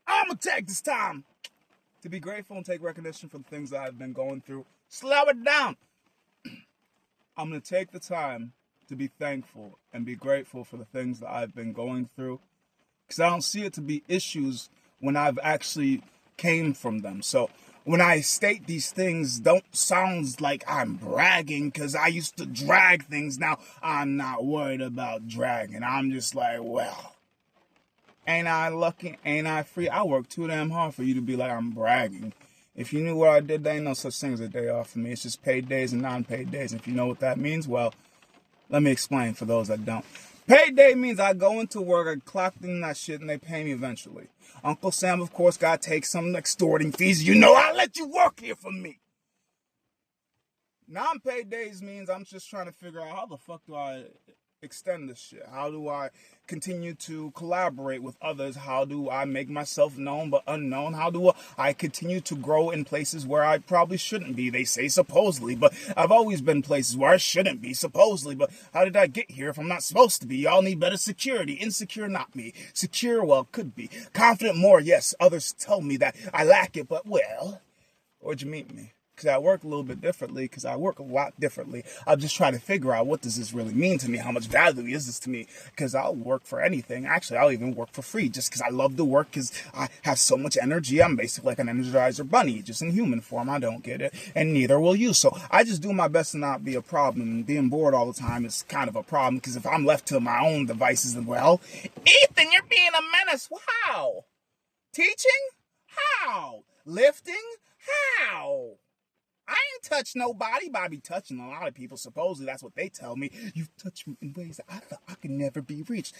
I'm gonna take this time to be grateful and take recognition for the things that I've been going through. Slow it down. I'm gonna take the time to be thankful and be grateful for the things that I've been going through, because I don't see it to be issues when I've actually came from them. So when I state these things, don't sound like I'm bragging, because I used to drag things. Now I'm not worried about dragging. I'm just like, well, ain't I lucky? Ain't I free? I work too damn hard for you to be like I'm bragging. If you knew what I did, there ain't no such thing as a day off for me. It's just paid days and non-paid days. And if you know what that means, well, let me explain for those that don't. Paid day means I go into work, I clock in that shit, and they pay me eventually. Uncle Sam, of course, got to take some extorting fees. You know I let you work here for me. Non-paid days means I'm just trying to figure out how the fuck do I extend this shit? How do I continue to collaborate with others? How do I make myself known but unknown? How do I continue to grow in places where I probably shouldn't be? They say supposedly, but I've always been places where I shouldn't be, supposedly. But how did I get here if I'm not supposed to be? Y'all need better security. Insecure, not me. Secure, well, could be. Confident, more, yes. Others tell me that I lack it, but well, where'd you meet me? Because I work a little bit differently, because I work a lot differently. I'm just trying to figure out, what does this really mean to me? How much value is this to me? Because I'll work for anything. Actually, I'll even work for free just because I love to work, because I have so much energy. I'm basically like an Energizer bunny, just in human form. I don't get it, and neither will you. So I just do my best to not be a problem. And being bored all the time is kind of a problem, because if I'm left to my own devices, then, well, Ethan, you're being a menace. How? Teaching? How? Lifting? How? I ain't touched nobody, but I be touching a lot of people. Supposedly, that's what they tell me. You've touched me in ways that I thought I could never be reached.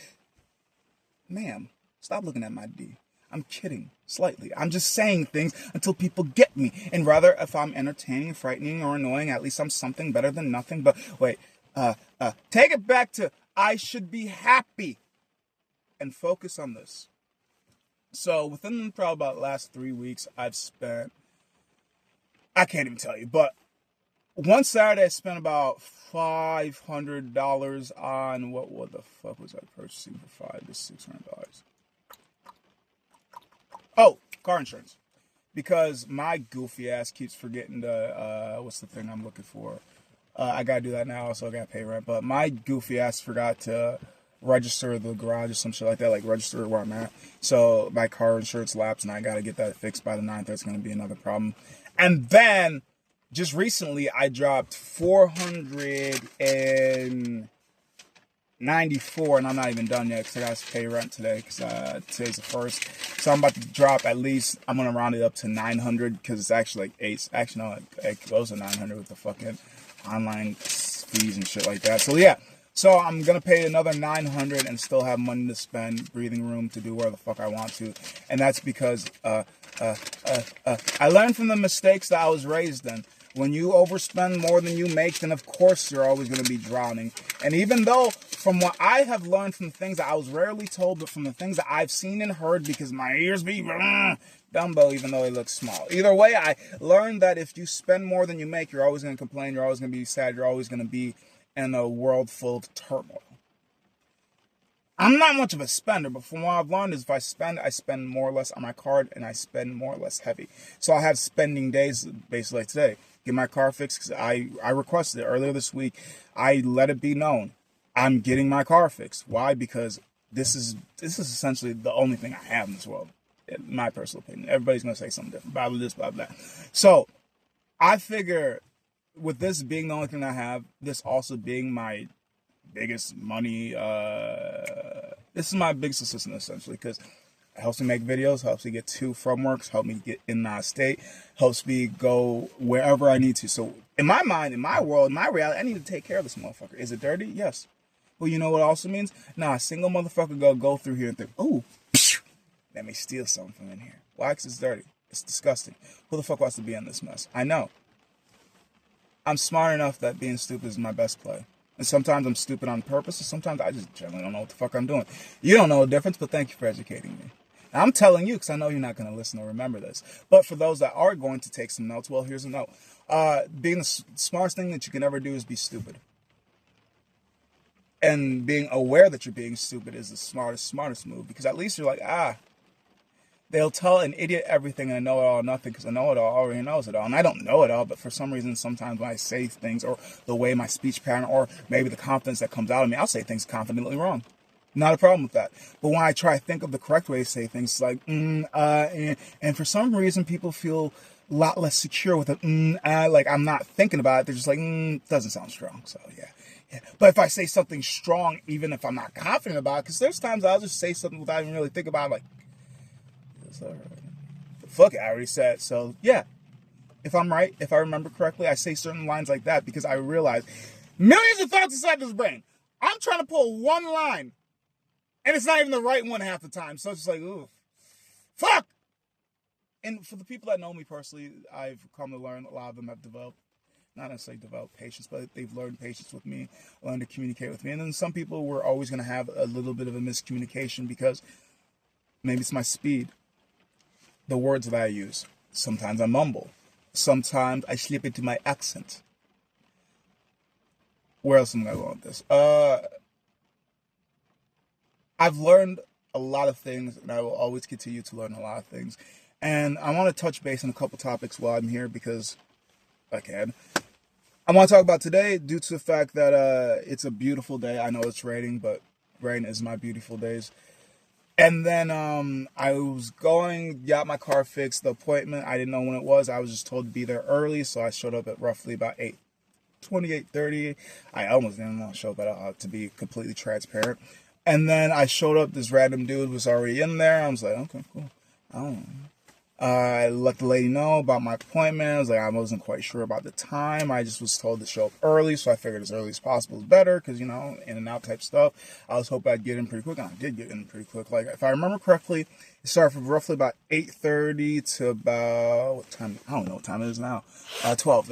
Ma'am, stop looking at my D. I'm kidding, slightly. I'm just saying things until people get me. And rather, if I'm entertaining, frightening, or annoying, at least I'm something better than nothing. But wait, take it back to I should be happy. And focus on this. So, within probably about the last 3 weeks, I've spent, I can't even tell you, but one Saturday I spent about $500 on, what the fuck was I purchasing for $500 to $600? Oh, car insurance. Because my goofy ass keeps forgetting to, what's the thing I'm looking for? I gotta do that now, so I gotta pay rent. But my goofy ass forgot to register the garage or some shit like that, like register where I'm at. So my car insurance lapsed, and I gotta get that fixed by the 9th. That's gonna be another problem. And then, just recently, I dropped $494, and I'm not even done yet because I got to pay rent today, because today's the 1st. So I'm about to drop at least, I'm going to round it up to 900, because it's actually like 8. Actually, no, it goes to 900 with the fucking online fees and shit like that. So yeah. So I'm going to pay another 900 and still have money to spend, breathing room to do whatever the fuck I want to. And that's because I learned from the mistakes that I was raised in. When you overspend more than you make, then of course you're always going to be drowning. And even though, from what I have learned from things that I was rarely told, but from the things that I've seen and heard, because my ears be Dumbo, even though they look small. Either way, I learned that if you spend more than you make, you're always going to complain, you're always going to be sad, you're always going to be in a world full of turmoil. I'm not much of a spender, but from what I've learned is if I spend more or less on my card, and I spend more or less heavy. So I have spending days, basically like today. Get my car fixed, because I requested it earlier this week. I let it be known I'm getting my car fixed. Why? Because this is essentially the only thing I have in this world, in my personal opinion. Everybody's going to say something different, blah, blah, this, blah, blah. So I figure, with this being the only thing I have, this also being my biggest money, this is my biggest assistant, essentially, because it helps me make videos, helps me get to from works, helps me get in that state, helps me go wherever I need to. So in my mind, in my world, in my reality, I need to take care of this motherfucker. Is it dirty? Yes. Well, you know what it also means? Nah, a single motherfucker go through here and think, oh, let me steal something from in here. Why? Because it's dirty. It's disgusting. Who the fuck wants to be in this mess? I know. I'm smart enough that being stupid is my best play. And sometimes I'm stupid on purpose, and sometimes I just generally don't know what the fuck I'm doing. You don't know the difference, but thank you for educating me. And I'm telling you, because I know you're not going to listen or remember this. But for those that are going to take some notes, well, here's a note. Being the smartest thing that you can ever do is be stupid. And being aware that you're being stupid is the smartest move, because at least you're like, they'll tell an idiot everything and a know-it-all nothing, because a know-it-all already knows it all. And I don't know it all, but for some reason, sometimes when I say things, or the way my speech pattern, or maybe the confidence that comes out of me, I'll say things confidently wrong. Not a problem with that. But when I try to think of the correct way to say things, it's like, and for some reason, people feel a lot less secure with it. Like I'm not thinking about it. They're just like, doesn't sound strong. So yeah. But if I say something strong, even if I'm not confident about it, because there's times I'll just say something without even really thinking about it, like, fuck it, I already said. So yeah, if I'm right, if I remember correctly, I say certain lines like that because I realize millions of thoughts inside this brain. I'm trying to pull one line, and it's not even the right one half the time. So it's just like, ooh, fuck. And for the people that know me personally, I've come to learn a lot of them have developed, not necessarily developed patience, but they've learned patience with me, learned to communicate with me. And then some people were always going to have a little bit of a miscommunication because maybe it's my speed, the words that I use. Sometimes I mumble. Sometimes I slip into my accent. Where else am I going with this? I've learned a lot of things, and I will always continue to learn a lot of things. And I want to touch base on a couple topics while I'm here because I can. I want to talk about today due to the fact that it's a beautiful day. I know it's raining, but rain is my beautiful days. And then I was got my car fixed, the appointment. I didn't know when it was. I was just told to be there early, so I showed up at roughly about 8:20, 8:30. I almost didn't want to show up, but to be completely transparent. And then I showed up. This random dude was already in there. I was like, okay, cool. I don't know. I let the lady know about my appointment. I was like, I wasn't quite sure about the time. I just was told to show up early, so I figured as early as possible is better because, in and out type stuff. I was hoping I'd get in pretty quick, and I did get in pretty quick. Like, if I remember correctly, it started from roughly about 8:30 to about, what time? I don't know what time it is now. 12.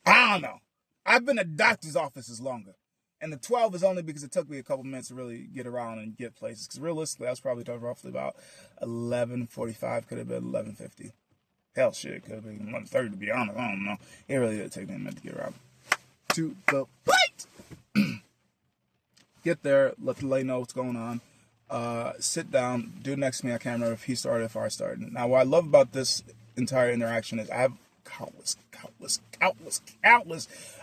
I don't know. I've been at doctor's offices longer. And the 12 is only because it took me a couple minutes to really get around and get places. Because realistically, I was probably done roughly about 11:45. Could have been 11:50. Hell, shit, it could have been 11:30 to be honest. I don't know. It really did take me a minute to get around to the plate. Get there, let the lady know what's going on. Sit down, dude next to me. I can't remember if he started or if I started. Now, what I love about this entire interaction is I have countless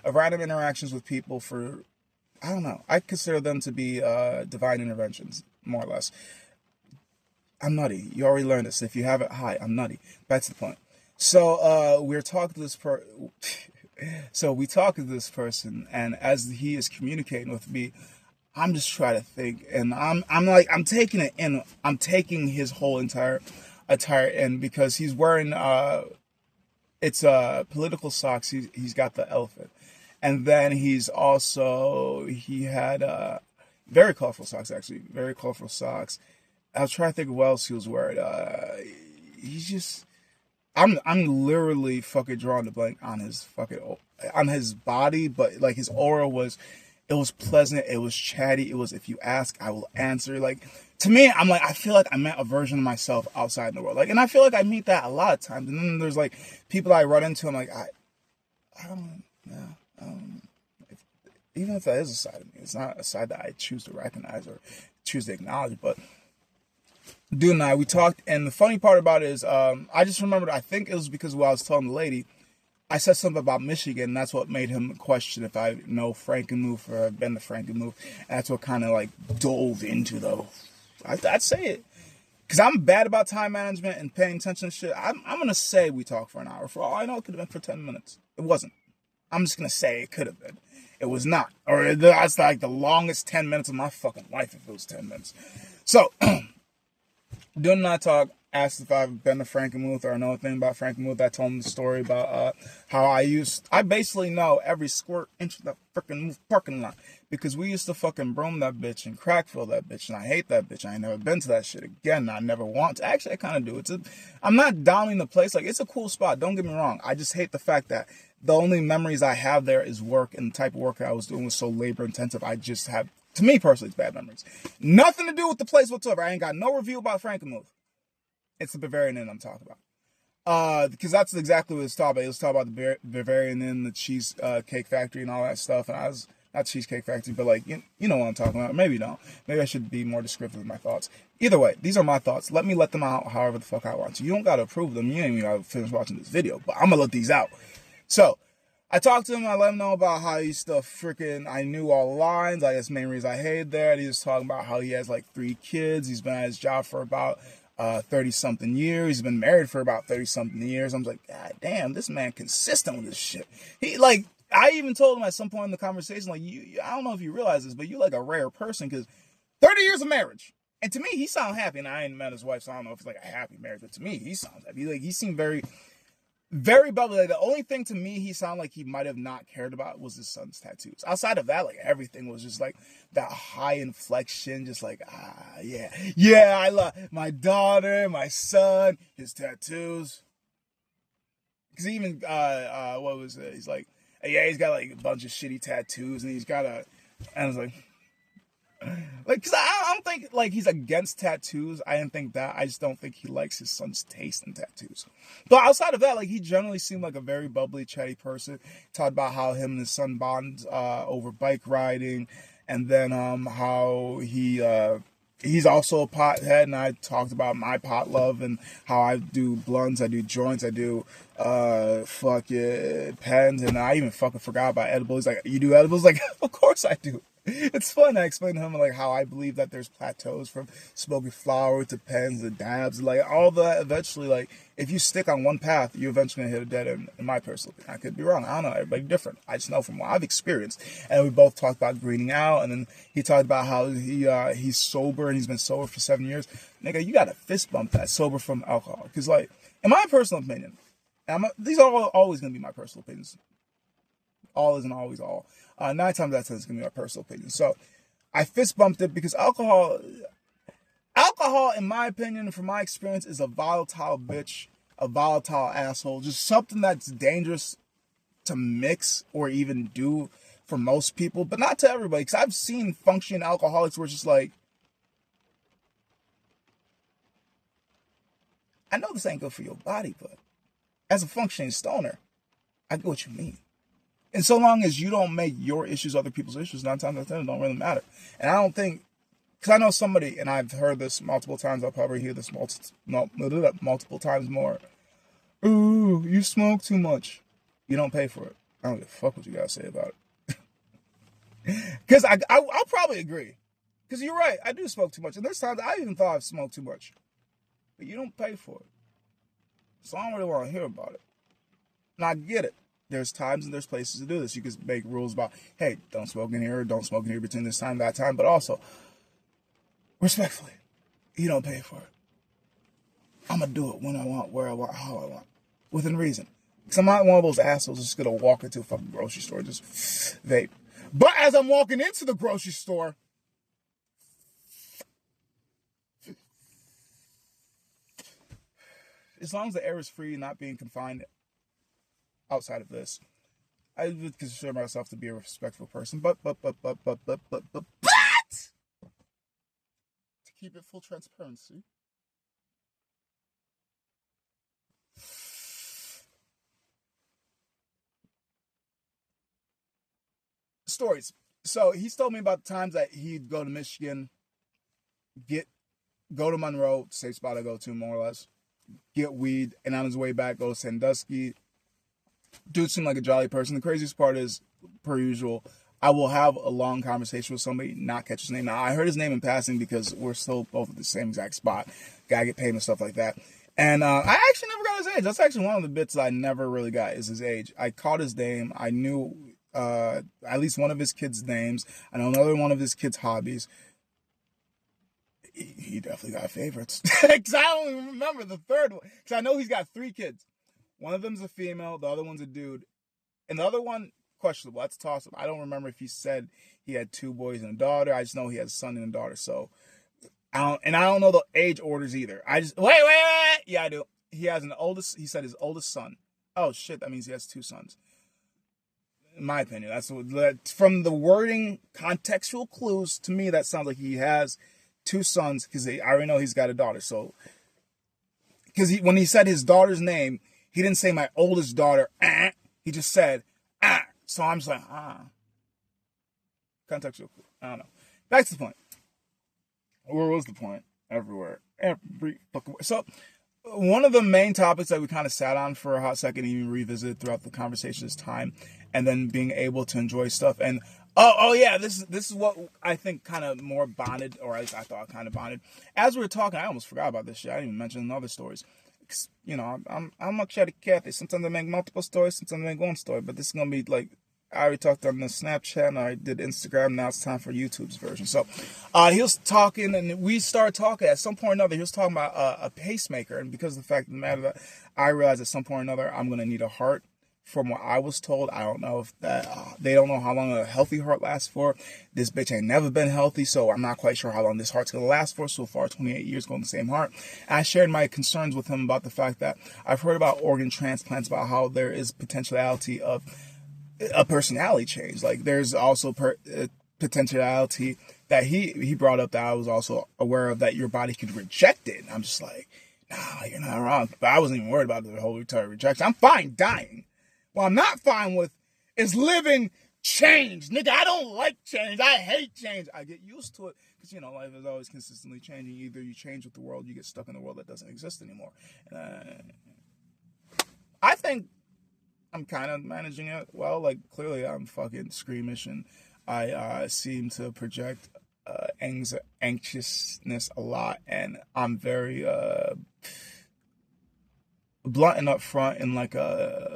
of random interactions with people for, I don't know. I consider them to be divine interventions, more or less. I'm nutty. You already learned this. If you haven't, hi, I'm nutty. Back to the point. So we're talking to this we talk to this person, and as he is communicating with me, I'm just trying to think, and I'm taking it in. I'm taking his whole entire attire in because he's wearing it's political socks. He's got the elephant. And then he had very colorful socks, actually. Very colorful socks. I was trying to think of what else he was wearing. I'm literally fucking drawing the blank on his body, but like his aura it was pleasant, it was chatty, it was if you ask, I will answer. Like, to me, I'm like, I feel like I met a version of myself outside in the world. Like, and I feel like I meet that a lot of times. And then there's like people I run into, I'm like, I don't know. Even if that is a side of me, it's not a side that I choose to recognize or choose to acknowledge. But dude and I, we talked, and the funny part about it is, I just remembered, I think it was because while I was telling the lady, I said something about Michigan, and that's what made him question if I know Frankenmuth or I've been to Frankenmuth. And that's what kind of like dove into I'd say it. Because I'm bad about time management and paying attention to shit. I'm going to say we talked for an hour. For all I know, it could have been for 10 minutes. It wasn't. I'm just going to say it could have been. It was not. Or that's like the longest 10 minutes of my fucking life if it was 10 minutes. So, dude and I talk, asked if I've been to Frankenmuth or know anything about Frankenmuth. I told him the story about how I basically know every square inch of the freaking Muth parking lot. Because we used to fucking broom that bitch and crack fill that bitch. And I hate that bitch. I ain't never been to that shit again. I never want to. Actually, I kind of do. I'm not downing the place. Like, it's a cool spot. Don't get me wrong. I just hate the fact that the only memories I have there is work, and the type of work I was doing was so labor intensive. I just have, to me personally, it's bad memories. Nothing to do with the place whatsoever. I ain't got no review about Frankenmuth. It's the Bavarian Inn I'm talking about. Because that's exactly what it was talking about. It was talking about the Bavarian Inn, the cheese cake factory, and all that stuff. And I was not Cheesecake Factory, but like, you know what I'm talking about. Maybe you don't. Maybe I should be more descriptive with my thoughts. Either way, these are my thoughts. Let me let them out however the fuck I want to. You don't gotta approve them. You ain't even gotta finish watching this video, but I'm gonna let these out. So, I talked to him. I let him know about how he's still freaking. I knew all the lines. Like, that's the main reason I hated that. He was talking about how he has like 3 kids. He's been at his job for about 30-something years. He's been married for about 30-something years. I'm like, God damn, this man consistent with this shit. He like, I even told him at some point in the conversation, like, I don't know if you realize this, but you're like a rare person because 30 years of marriage. And to me, he sounds happy. And I ain't met his wife, so I don't know if it's like a happy marriage. But to me, he sounds happy. Like, he seemed very, very bubbly. Like, the only thing to me he sounded like he might have not cared about was his son's tattoos. Outside of that, like, everything was just like that high inflection, just like, yeah, I love my daughter, my son, his tattoos. Because even, what was it? He's like, yeah, he's got like a bunch of shitty tattoos, and he's got and I was like, because I don't think like he's against tattoos. I didn't think that. I just don't think he likes his son's taste in tattoos. But outside of that, like, he generally seemed like a very bubbly, chatty person. Talked about how him and his son bond over bike riding, and then how he's also a pothead, and I talked about my pot love and how I do blunts, I do joints, I do fucking pens, and I even fucking forgot about edibles. Like, you do edibles? Like, of course I do. It's fun. I explained to him like how I believe that there's plateaus from smoking flower to pens to dabs, like all that. Eventually, like, if you stick on one path, you're eventually gonna hit a dead end. In my personal opinion, I could be wrong. I don't know. Everybody different. I just know from what I've experienced. And we both talked about greening out, and then he talked about how he's sober and he's been sober for 7 years. Nigga, you gotta fist bump that sober from alcohol, because like, in my personal opinion, and these are always gonna be my personal opinions. All isn't always all. 9 times out of 10 is gonna be my personal opinion. So I fist bumped it because alcohol, in my opinion, from my experience, is a volatile bitch, a volatile asshole, just something that's dangerous to mix or even do for most people, but not to everybody. Because I've seen functioning alcoholics where it's just like, I know this ain't good for your body, but as a functioning stoner, I get what you mean. And so long as you don't make your issues other people's issues, 9 times out of 10, it don't really matter. And I don't think, because I know somebody, and I've heard this multiple times, I'll probably hear this multiple times more. Ooh, you smoke too much. You don't pay for it. I don't give a fuck what you gotta say about it. Because I'll probably agree. Because you're right, I do smoke too much. And there's times I even thought I've smoked too much. But you don't pay for it. So I don't really want to hear about it. And I get it. There's times and there's places to do this. You can make rules about, hey, don't smoke in here, don't smoke in here between this time and that time. But also, respectfully, you don't pay for it. I'm going to do it when I want, where I want, how I want. Within reason. Because I'm not one of those assholes that's just going to walk into a fucking grocery store and just vape. But as I'm walking into the grocery store, as long as the air is free, not being confined outside of this, I would consider myself to be a respectful person. But to keep it full transparency, stories. So he's told me about the times that he'd go to Michigan, go to Monroe, same spot I go to more or less, get weed, and on his way back go to Sandusky. Dude seemed like a jolly person. The craziest part is, per usual, I will have a long conversation with somebody, not catch his name. Now, I heard his name in passing because we're still both at the same exact spot. Gotta get paid and stuff like that. And I actually never got his age. That's actually one of the bits I never really got, is his age. I caught his name. I knew at least one of his kids' names. I know another one of his kids' hobbies. He definitely got favorites. Because I don't even remember the third one. Because I know he's got 3 kids. One of them's a female, the other one's a dude. And the other one, questionable. That's a toss-up. I don't remember if he said he had 2 boys and a daughter. I just know he has a son and a daughter. So, I don't know the age orders either. Wait. Yeah, I do. He has he said his oldest son. Oh, shit, that means he has 2 sons. In my opinion, from the wording, contextual clues, to me, that sounds like he has 2 sons, because I already know he's got a daughter. So, because when he said his daughter's name, he didn't say my oldest daughter, He just said, So I'm just like, Contextual clue. I don't know. Back to the point. Where was the point? Everywhere. Every fucking way. So, one of the main topics that we kind of sat on for a hot second, even revisited throughout the conversation is time, and then being able to enjoy stuff. And oh yeah, this is what I think kind of more bonded, or at least I thought kind of bonded. As we were talking, I almost forgot about this shit. I didn't even mention in other stories. You know, I'm a chatty Cathy. Sometimes I make multiple stories, sometimes I make one story. But this is gonna be like, I already talked on the Snapchat, and I did Instagram. Now it's time for YouTube's version. So, he was talking, and we started talking. At some point or another, he was talking about a pacemaker, and because of the fact of the matter that I realized at some point or another, I'm gonna need a heart. From what I was told, I don't know if that they don't know how long a healthy heart lasts for. This bitch ain't never been healthy, so I'm not quite sure how long this heart's gonna last for. So far, 28 years going the same heart. And I shared my concerns with him about the fact that I've heard about organ transplants, about how there is potentiality of a personality change. Like there's also potentiality that he brought up that I was also aware of, that your body could reject it. And I'm just like, nah, you're not wrong. But I wasn't even worried about the whole retarded rejection. I'm fine dying. What I'm not fine with is living change. Nigga, I don't like change. I hate change. I get used to it because, you know, life is always consistently changing. Either you change with the world, you get stuck in a world that doesn't exist anymore. I think I'm kind of managing it well. Like, clearly I'm fucking squeamish, and I seem to project anxiousness a lot, and I'm very blunt and upfront, and like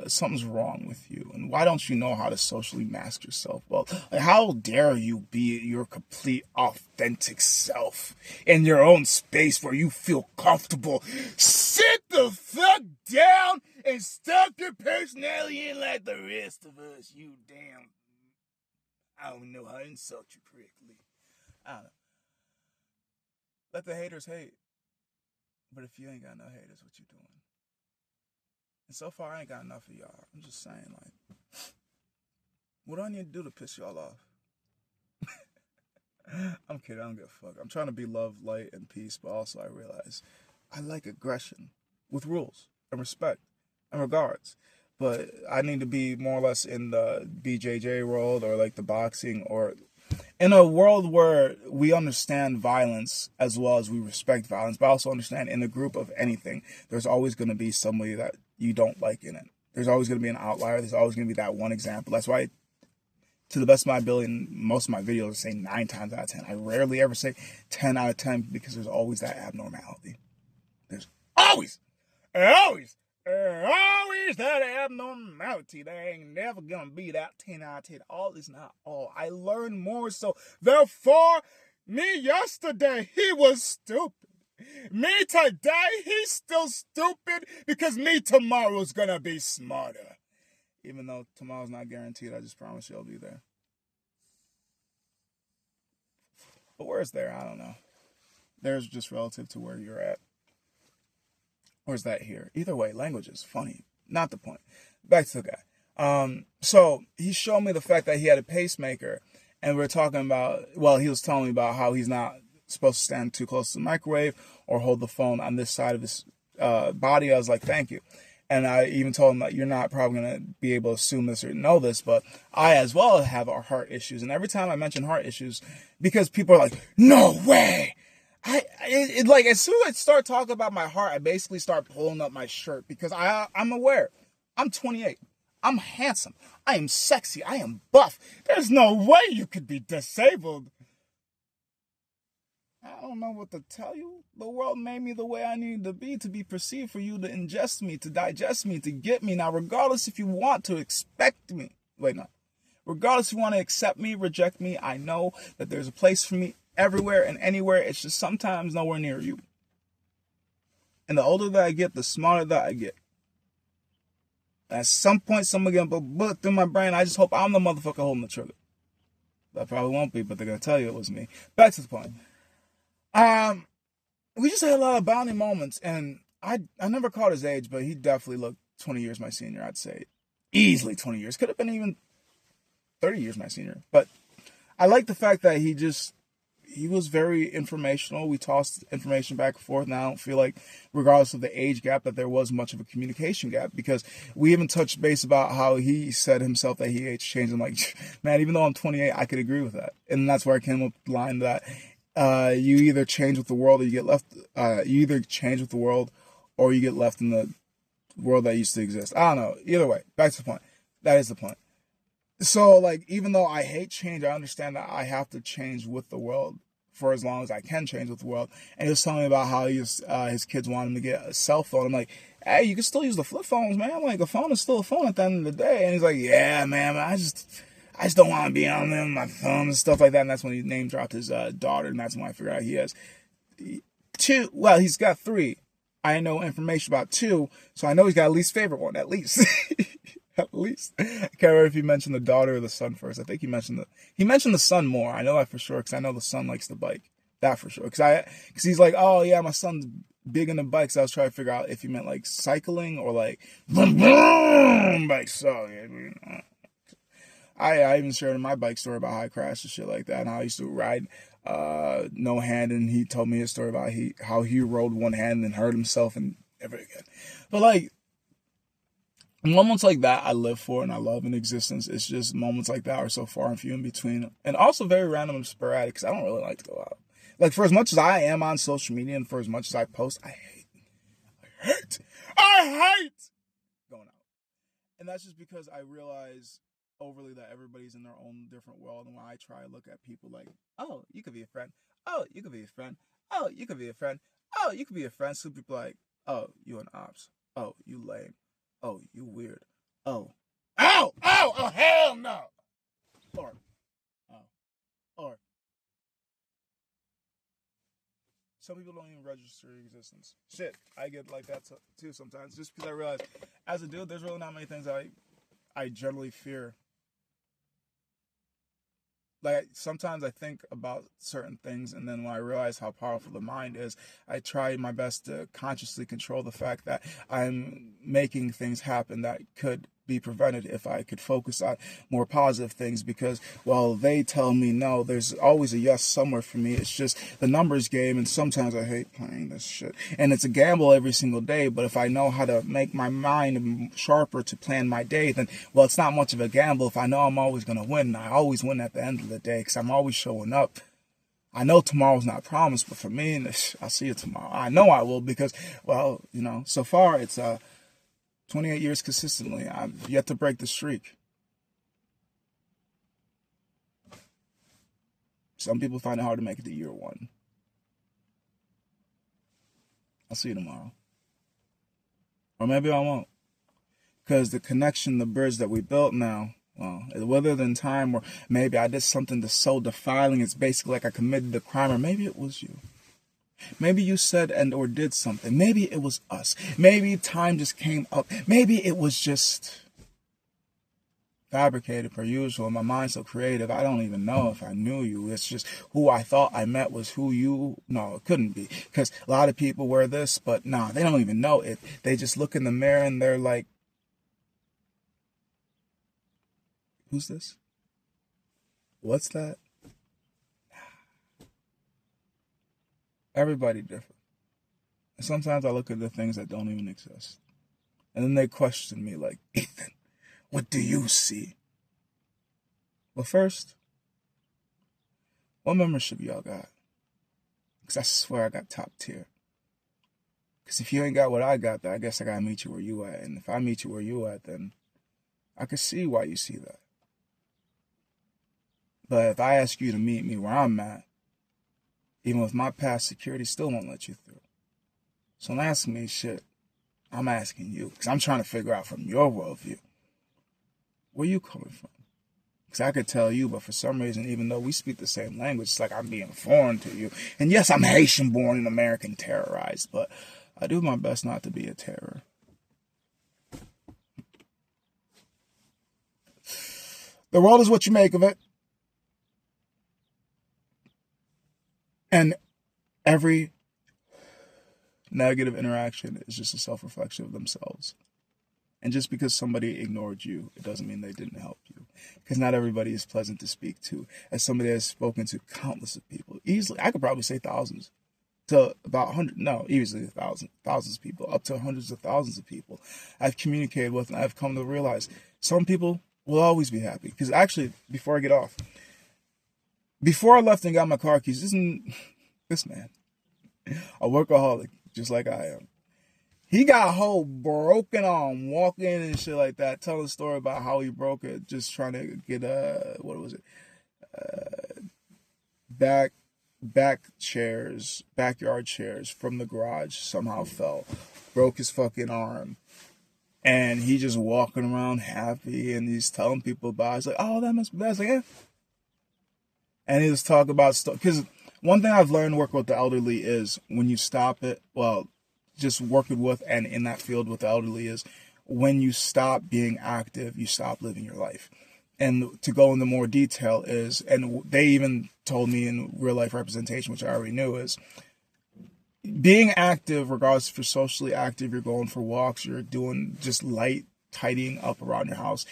something's wrong with you, and why don't you know how to socially mask yourself? Well, like, how dare you be your complete authentic self in your own space where you feel comfortable? Sit the fuck down and stuff your personality in like the rest of us. You damn, I don't know how to insult you correctly. I don't know. Let the haters hate, but if you ain't got no haters, what you doing? And so far, I ain't got enough of y'all. I'm just saying, like, what do I need to do to piss y'all off? I'm kidding. I don't give a fuck. I'm trying to be love, light, and peace, but also I realize I like aggression with rules and respect and regards. But I need to be more or less in the BJJ world, or like the boxing, or in a world where we understand violence as well as we respect violence, but also understand in a group of anything, there's always going to be somebody that you don't like in it. There's always going to be an outlier. There's always going to be that one example. That's why, to the best of my ability, in most of my videos, I say 9 times out of 10. I rarely ever say 10 out of 10 because there's always that abnormality. There's always that abnormality. There ain't never gonna be that 10 out of 10. All is not all. I learned more, so therefore, me yesterday, he was stupid. Me today, he's still stupid, because me tomorrow's gonna be smarter. Even though tomorrow's not guaranteed, I just promise you I'll be there. But where's there? I don't know. There's just relative to where you're at. Or is that here? Either way, language is funny. Not the point. Back to the guy. So he showed me the fact that he had a pacemaker, and we are talking about, well, he was telling me about how he's not supposed to stand too close to the microwave or hold the phone on this side of his body. I was like, thank you. And I even told him that you're not probably going to be able to assume this or know this, but I as well have our heart issues. And every time I mention heart issues, because people are like, no way. Like, as soon as I start talking about my heart, I basically start pulling up my shirt, because I'm aware. I'm 28. I'm handsome. I am sexy. I am buff. There's no way you could be disabled. I don't know what to tell you. The world made me the way I needed to be perceived, for you to ingest me, to digest me, to get me. Now, regardless if you want to expect me, regardless if you want to accept me, reject me, I know that there's a place for me everywhere and anywhere. It's just sometimes nowhere near you. And the older that I get, the smarter that I get. At some point, someone gonna put a bullet through my brain. I just hope I'm the motherfucker holding the trigger. That probably won't be, but they're gonna tell you it was me. Back to the point. We just had a lot of bonding moments, and I never caught his age, but he definitely looked 20 years my senior, I'd say. Easily 20 years. Could have been even 30 years my senior. But I like the fact that he just he was very informational. We tossed information back and forth, and I don't feel like, regardless of the age gap, that there was much of a communication gap, because we even touched base about how he said himself that he hates change. I'm like, man, even though I'm 28, I could agree with that, and that's where I came up with the line that you either change with the world or you get left. You either change with the world or you get left in the world that used to exist. I don't know. Either way, back to the point. That is the point. So, like, even though I hate change, I understand that I have to change with the world for as long as I can change with the world. And he was telling me about how his kids want him to get a cell phone. I'm like, hey, you can still use the flip phones, man. I'm like, a phone is still a phone at the end of the day. And he's like, yeah, man, I just don't want to be on them, my phone and stuff like that. And that's when he name dropped his daughter, and that's when I figured out he has two. Well, he's got three. I know information about two, so I know he's got a least favorite one, at least. At least. I can't remember if he mentioned the daughter or the son first. I think he mentioned the son more. I know that for sure, because I know the son likes the bike. That for sure. Because he's like, oh yeah, my son's big into bikes. I was trying to figure out if he meant like cycling or like boom boom bikes. So yeah, I even shared my bike story about how I crashed and shit like that, and how I used to ride no hand, and he told me his story about how he rode one hand and hurt himself and never again. But like, moments like that I live for and I love in existence. It's just moments like that are so far and few in between, and also very random and sporadic, because I don't really like to go out. Like, for as much as I am on social media and for as much as I post, I hate going out. And that's just because I realize overly that everybody's in their own different world. And when I try to look at people like, oh, you could be a friend. Oh, you could be a friend. Oh, you could be a friend. Oh, you could be a friend. So people like, oh, you an ops. Oh, you lame. Oh, you weird. Oh. Oh, hell no. Or, oh, or. Some people don't even register existence. Shit, I get like that too sometimes. Just because I realize, as a dude, there's really not many things I generally fear. Like, sometimes I think about certain things, and then when I realize how powerful the mind is, I try my best to consciously control the fact that I'm making things happen that could be prevented if I could focus on more positive things, because while they tell me no, there's always a yes somewhere for me. It's just the numbers game, and sometimes I hate playing this shit, and it's a gamble every single day. But if I know how to make my mind sharper to plan my day, then, well, it's not much of a gamble if I know I'm always going to win, and I always win at the end of the day, because I'm always showing up. I know tomorrow's not promised, but for me, I'll see you tomorrow. I know I will, because, well, so far it's 28 years consistently. I've yet to break the streak. Some people find it hard to make it to year one. I'll see you tomorrow. Or maybe I won't. Because the connection, the bridge that we built now, well, whether than time, or maybe I did something that's so defiling, it's basically like I committed a crime, or maybe it was you. Maybe you said and or did something. Maybe it was us. Maybe time just came up. Maybe it was just fabricated per usual. My mind's so creative, I don't even know if I knew you. It's just who I thought I met was who you. No, it couldn't be. Because a lot of people wear this, but nah, they don't even know it. They just look in the mirror and they're like, who's this? What's that? Everybody different. And sometimes I look at the things that don't even exist. And then they question me like, Ethan, what do you see? Well, first, what membership y'all got? Because I swear I got top tier. Because if you ain't got what I got, then I guess I got to meet you where you at. And if I meet you where you at, then I can see why you see that. But if I ask you to meet me where I'm at, even with my past, security still won't let you through. So don't ask me shit. I'm asking you, because I'm trying to figure out from your worldview, where you coming from? Because I could tell you, but for some reason, even though we speak the same language, it's like I'm being foreign to you. And yes, I'm Haitian born and American terrorized, but I do my best not to be a terror. The world is what you make of it. And every negative interaction is just a self-reflection of themselves. And just because somebody ignored you, it doesn't mean they didn't help you. Because not everybody is pleasant to speak to. As somebody that has spoken to countless of people, easily, I could probably say thousands to about 100, no, easily thousands of people, up to hundreds of thousands of people I've communicated with, and I've come to realize some people will always be happy. Because actually, before I get off, before I left and got my car keys, this man, a workaholic, just like I am. He got a whole broken arm walking and shit like that, telling a story about how he broke it, just trying to get what was it? Backyard chairs from the garage, somehow fell, broke his fucking arm. And he just walking around happy, and he's telling people about it. He's like, oh, that must be bad. I was like, yeah. And he was talking about stuff. Because one thing I've learned working with the elderly is when you stop it, well, just working with and in that field with the elderly is when you stop being active, you stop living your life. And to go into more detail is, and they even told me in real life representation, which I already knew, is being active, regardless if you're socially active, you're going for walks, you're doing just light tidying up around your house,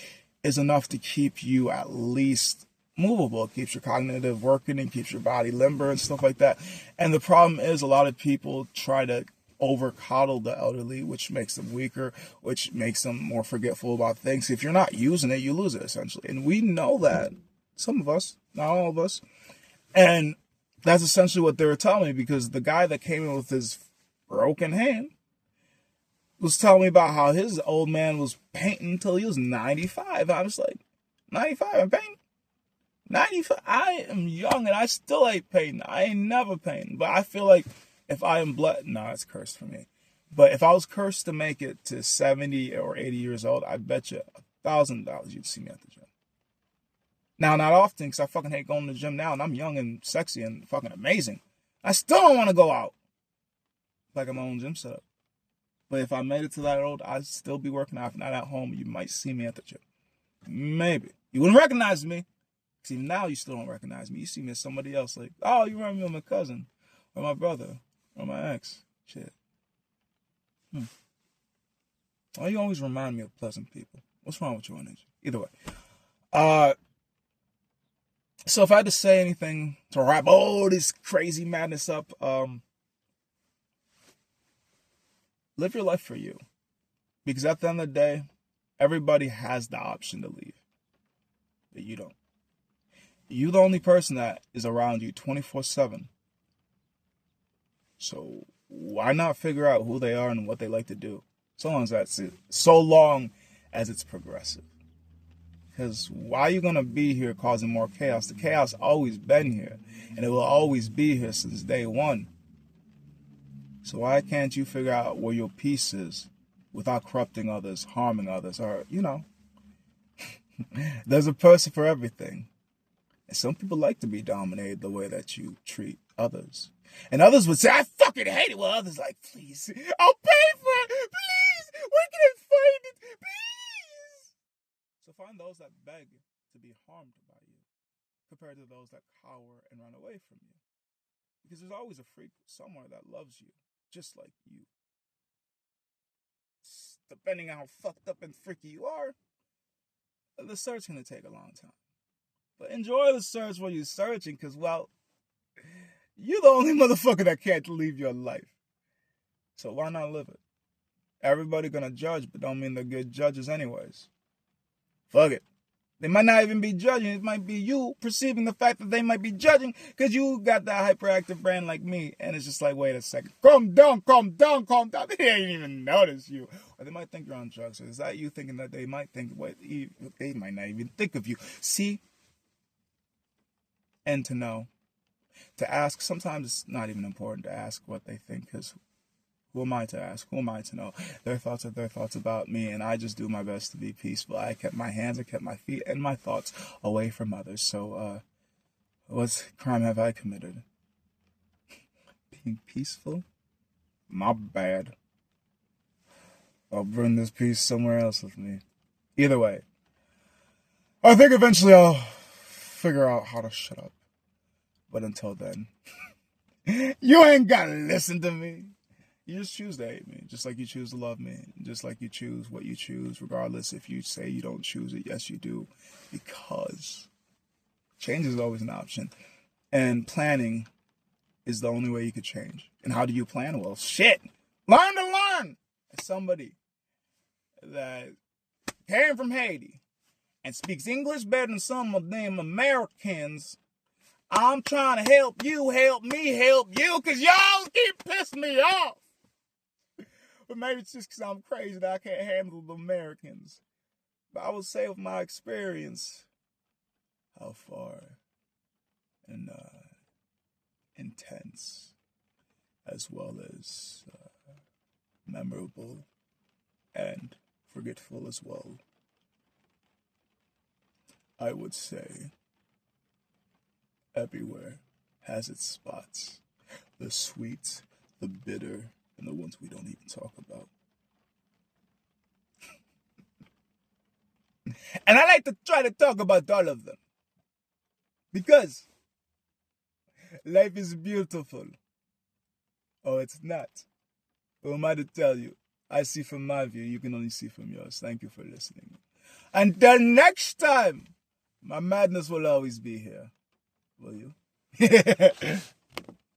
is enough to keep you at least movable. It keeps your cognitive working and keeps your body limber and stuff like that. And the problem is a lot of people try to over coddle the elderly, which makes them weaker, which makes them more forgetful about things. If you're not using it, you lose it essentially. And we know that. Some of us, not all of us. And that's essentially what they were telling me, because the guy that came in with his broken hand was telling me about how his old man was painting until he was 95. I was like, 95 and painting? 95? I am young and I still ain't painting. I ain't never painting. But I feel like if I am blessed, no, it's cursed for me. But if I was cursed to make it to 70 or 80 years old, I bet you $1,000 you'd see me at the gym. Now, not often, because I fucking hate going to the gym now, and I'm young and sexy and fucking amazing. I still don't want to go out. Like I'm my own gym setup. But if I made it to that old, I'd still be working out. If not at home, you might see me at the gym. Maybe. You wouldn't recognize me. Because even now, you still don't recognize me. You see me as somebody else. Like, oh, you remember me as my cousin. Or my brother. Or my ex. Shit. Why you always remind me of pleasant people? What's wrong with your energy? Either way. So if I had to say anything to wrap all this crazy madness up, live your life for you. Because at the end of the day, everybody has the option to leave. But you don't. You're the only person that is around you 24/7. So why not figure out who they are and what they like to do? So long as that's it. So long as it's progressive. Because why are you going to be here causing more chaos? The chaos always been here. And it will always be here since day one. So why can't you figure out where your peace is without corrupting others, harming others? Or, there's a person for everything. And some people like to be dominated the way that you treat others. And others would say, I fucking hate it. Well, others like, please, I'll pay for it. Please, where can I find it? Please. So find those that beg to be harmed by you compared to those that cower and run away from you. Because there's always a freak somewhere that loves you, just like you. Depending on how fucked up and freaky you are, the search's going to take a long time. But enjoy the search while you're searching, because, well, you're the only motherfucker that can't leave your life. So why not live it? Everybody gonna judge, but don't mean they're good judges anyways. Fuck it. They might not even be judging. It might be you perceiving the fact that they might be judging because you got that hyperactive brain like me. And it's just like, wait a second. Calm down, calm down, calm down. They ain't even notice you. Or they might think you're on drugs. Or is that you thinking that they might think, wait, they might not even think of you. See? And to know. To ask, sometimes it's not even important to ask what they think, because who am I to ask? Who am I to know? Their thoughts are their thoughts about me, and I just do my best to be peaceful. I kept my hands, I kept my feet, and my thoughts away from others. So, what crime have I committed? Being peaceful? My bad. I'll bring this peace somewhere else with me. Either way, I think eventually I'll figure out how to shut up. But until then, you ain't gotta listen to me. You just choose to hate me, just like you choose to love me, just like you choose what you choose, regardless if you say you don't choose it. Yes, you do, because change is always an option, and planning is the only way you could change. And how do you plan? Well, shit, learn to learn. As somebody that came from Haiti and speaks English better than some of them Americans, I'm trying to help you, because y'all keep pissing me off. But maybe it's just because I'm crazy that I can't handle the Americans. But I would say with my experience, how far and intense, as well as memorable and forgetful as well, I would say everywhere has its spots. The sweet, the bitter, and the ones we don't even talk about. And I like to try to talk about all of them. Because life is beautiful. Oh, it's not. Who am I to tell you? I see from my view, you can only see from yours. Thank you for listening. Until next time, my madness will always be here. Will you?